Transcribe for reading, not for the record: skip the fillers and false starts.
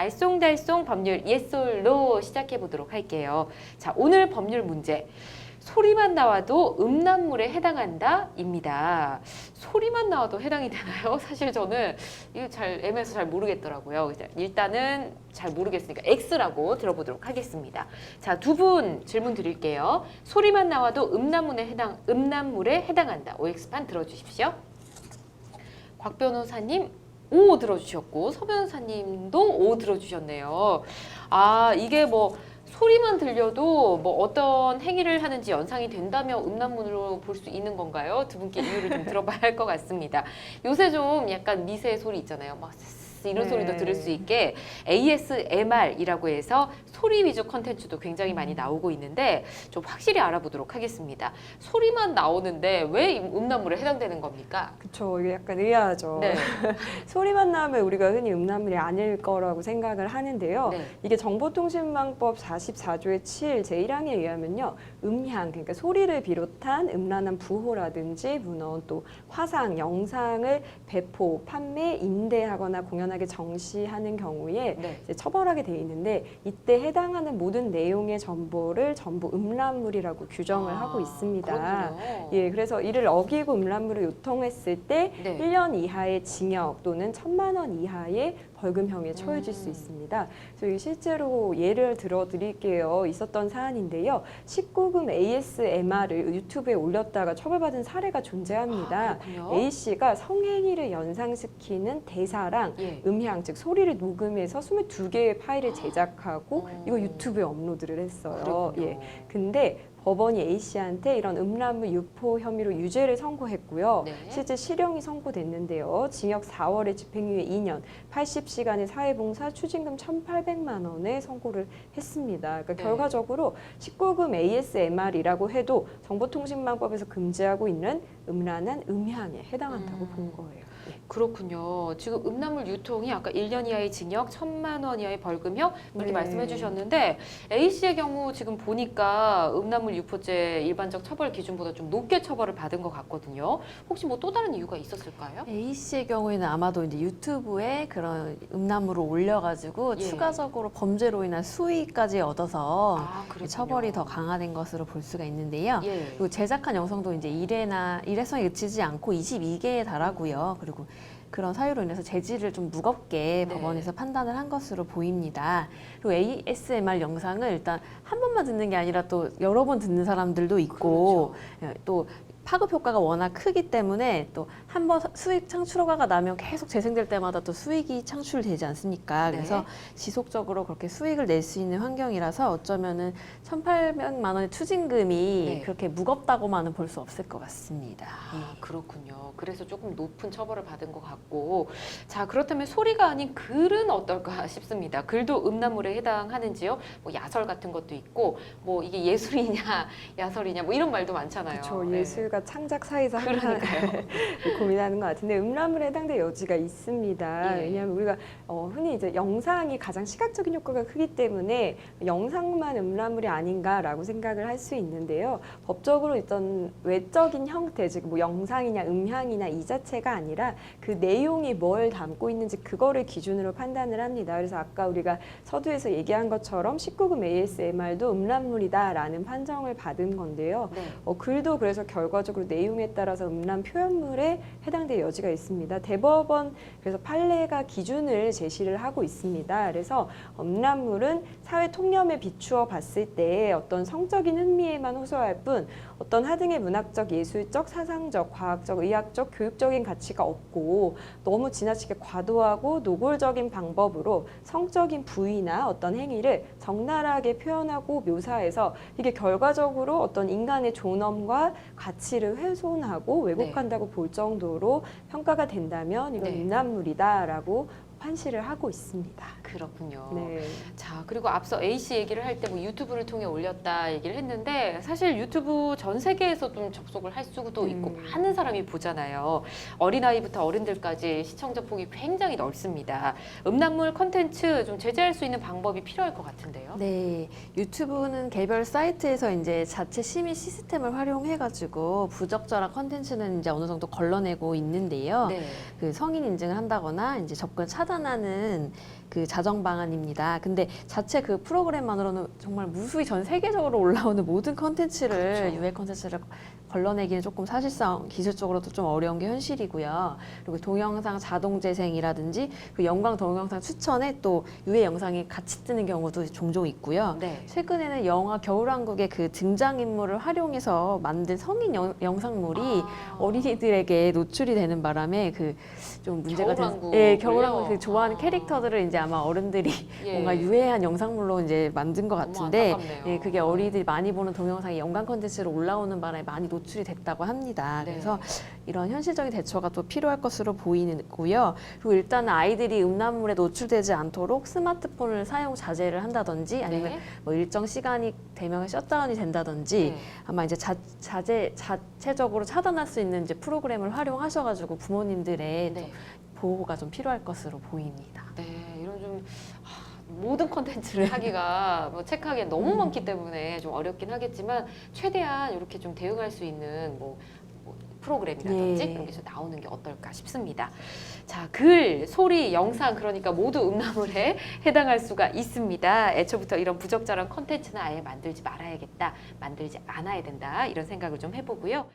알쏭달쏭 법률 예솔로 시작해 보도록 할게요. 자, 오늘 법률 문제. 소리만 나와도 음란물에 해당한다입니다. 소리만 나와도 해당이 되나요? 사실 저는 이거 잘 애매해서 잘 모르겠더라고요. 일단은 잘 모르겠으니까 X라고 들어보도록 하겠습니다. 자, 두 분 질문 드릴게요. 소리만 나와도 음란물에 해당한다. OX판 들어주십시오. 곽 변호사님 O 들어주셨고 서 변호사님도 O 들어주셨네요. 아, 이게 뭐 소리만 들려도 뭐 어떤 행위를 하는지 연상이 된다면 음란물로 볼 수 있는 건가요? 두 분께 이유를 좀 들어봐야 할 것 같습니다. 요새 좀 약간 미세 소리 있잖아요. 막 이런 소리도 들을 수 있게 ASMR이라고 해서 소리 위주 컨텐츠도 굉장히 많이 나오고 있는데 좀 확실히 알아보도록 하겠습니다. 소리만 나오는데 왜 음란물에 해당되는 겁니까? 그쵸, 이게 약간 의아하죠. 네. 소리만 나오면 우리가 흔히 음란물이 아닐 거라고 생각을 하는데요. 네. 이게 정보통신망법 44조의 7 제1항에 의하면요. 음향, 그러니까 소리를 비롯한 음란한 부호라든지 문헌 또 화상, 영상을 배포, 판매, 임대하거나 공연하게 정시하는 경우에 네. 이제 처벌하게 돼 있는데 이때 해당하는 모든 내용의 정보를 전부 음란물이라고 규정을 하고 있습니다. 그렇군요. 예, 그래서 이를 어기고 음란물을 유통했을 때 네. 1년 이하의 징역 또는 1,000만 원 이하의 벌금형에 처해질 수 있습니다. 그래서 실제로 예를 들어 드릴게요. 있었던 사안인데요. 19금 ASMR을 유튜브에 올렸다가 처벌받은 사례가 존재합니다. 그렇군요. A씨가 성행위를 연상시키는 대사랑 예. 음향, 즉 소리를 녹음해서 22개의 파일을 제작하고 어. 이거 유튜브에 업로드를 했어요. 그렇군요. 예. 근데 법원이 A씨한테 이런 음란물 유포 혐의로 유죄를 선고했고요. 네. 실제 실형이 선고됐는데요. 징역 4월에 집행유예 2년, 80시간의 사회봉사, 추징금 1,800만 원에 선고를 했습니다. 그러니까 네. 결과적으로 19금 ASMR이라고 해도 정보통신망법에서 금지하고 있는 음란한 음향에 해당한다고 본 거예요. 예. 그렇군요. 지금 음란물 유통이 아까 1년 이하의 징역, 1,000만 원 이하의 벌금형 이렇게 네. 말씀해 주셨는데 A씨의 경우 지금 보니까 음란물 유포죄 일반적 처벌 기준보다 좀 높게 처벌을 받은 것 같거든요. 혹시 뭐 또 다른 이유가 있었을까요? A씨의 경우에는 아마도 이제 유튜브에 그런 음란물을 올려가지고 예. 추가적으로 범죄로 인한 수익까지 얻어서 그렇군요. 처벌이 더 강화된 것으로 볼 수가 있는데요. 예. 그리고 제작한 영상도 이제 일회성에 그치지 않고 22개에 달하고요. 그리고 그런 사유로 인해서 재질을 좀 무겁게 네. 법원에서 판단을 한 것으로 보입니다. 그리고 ASMR 영상을 일단 한 번만 듣는 게 아니라 또 여러 번 듣는 사람들도 있고 또 파급 효과가 워낙 크기 때문에 또 한 번 수익 창출효과가 나면 계속 재생될 때마다 또 수익이 창출되지 않습니까? 네. 그래서 지속적으로 그렇게 수익을 낼 수 있는 환경이라서 어쩌면은 1,800만 원의 추징금이 네. 그렇게 무겁다고만은 볼 수 없을 것 같습니다. 그렇군요. 그래서 조금 높은 처벌을 받은 것 같고, 자, 그렇다면 소리가 아닌 글은 어떨까 싶습니다. 글도 음란물에 해당하는지요? 뭐 야설 같은 것도 있고, 뭐 이게 예술이냐 야설이냐 뭐 이런 말도 많잖아요. 그렇죠. 네. 예술과 창작 사이에서 항상 그러니까요. 고민하는 것 같은데 음란물에 해당될 여지가 있습니다. 예. 왜냐하면 우리가 흔히 이제 영상이 가장 시각적인 효과가 크기 때문에 영상만 음란물이 아닌가라고 생각을 할 수 있는데요. 법적으로 어떤 외적인 형태, 즉 뭐 영상이냐 음향이나 이 자체가 아니라 그 내용이 뭘 담고 있는지 그거를 기준으로 판단을 합니다. 그래서 아까 우리가 서두에서 얘기한 것처럼 19금 ASMR도 음란물이다라는 판정을 받은 건데요. 네. 글도 그래서 결과적으로 내용에 따라서 음란 표현물에 해당될 여지가 있습니다. 대법원 그래서 판례가 기준을 제시를 하고 있습니다. 그래서 음란물은 사회 통념에 비추어 봤을 때 어떤 성적인 흥미에만 호소할 뿐 어떤 하등의 문학적, 예술적, 사상적, 과학적, 의학적, 교육적인 가치가 없고 너무 지나치게 과도하고 노골적인 방법으로 성적인 부위나 어떤 행위를 적나라하게 표현하고 묘사해서 이게 결과적으로 어떤 인간의 존엄과 가치를 훼손하고 왜곡한다고 볼 정도로 평가가 된다면 이건 네. 음란물이다라고 판시를 하고 있습니다. 그렇군요. 네. 자, 그리고 앞서 A씨 얘기를 할 때 뭐 유튜브를 통해 올렸다 얘기를 했는데 사실 유튜브 전 세계에서 좀 접속을 할 수도 있고 많은 사람이 보잖아요. 어린아이부터 어른들까지 시청자 폭이 굉장히 넓습니다. 음란물 콘텐츠 좀 제재할 수 있는 방법이 필요할 것 같은데요. 네, 유튜브는 개별 사이트에서 이제 자체 심의 시스템을 활용해가지고 부적절한 컨텐츠는 이제 어느 정도 걸러내고 있는데요. 네. 그 성인 인증을 한다거나 이제 접근 차단하는 그 자정 방안입니다. 근데 자체 그 프로그램만으로는 정말 무수히 전 세계적으로 올라오는 모든 컨텐츠를 그렇죠. 유해 컨텐츠를 걸러내기는 조금 사실상 기술적으로도 좀 어려운 게 현실이고요. 그리고 동영상 자동 재생이라든지 그 영광 동영상 추천에 또 유해 영상이 같이 뜨는 경우도 종종 있고요. 네. 최근에는 영화 겨울왕국의 그 등장인물을 활용해서 만든 성인 영상물이 아. 어린이들에게 노출이 되는 바람에 그 좀 문제가 겨울왕국. 예, 겨울왕국 그 아. 좋아하는 캐릭터들을 이제 아마 어른들이 예. 뭔가 유해한 영상물로 이제 만든 것 너무 같은데 안타깝네요. 예, 그게 어린이들이 많이 보는 동영상이 연관 콘텐츠로 올라오는 바람에 많이 노출이 됐다고 합니다. 네. 그래서 이런 현실적인 대처가 또 필요할 것으로 보이고요. 그리고 일단은 아이들이 음란물에 노출되지 않도록 스마트폰을 사용 자제를 한다든지 아니면 네. 뭐 일정 시간이 되면 셧다운이 된다든지 네. 아마 이제 자체적으로 차단할 수 있는 이제 프로그램을 활용하셔가지고 부모님들의 또 네. 보호가 좀 필요할 것으로 보입니다. 네, 이런 좀 모든 컨텐츠를 하기가 뭐 체크하기엔 너무 많기 때문에 좀 어렵긴 하겠지만 최대한 이렇게 좀 대응할 수 있는 뭐 프로그램이라든지 예. 그런 게 좀 나오는 게 어떨까 싶습니다. 자, 글, 소리, 영상 그러니까 모두 음란물에 해당할 수가 있습니다. 애초부터 이런 부적절한 컨텐츠는 아예 만들지 말아야겠다, 만들지 않아야 된다 이런 생각을 좀 해보고요.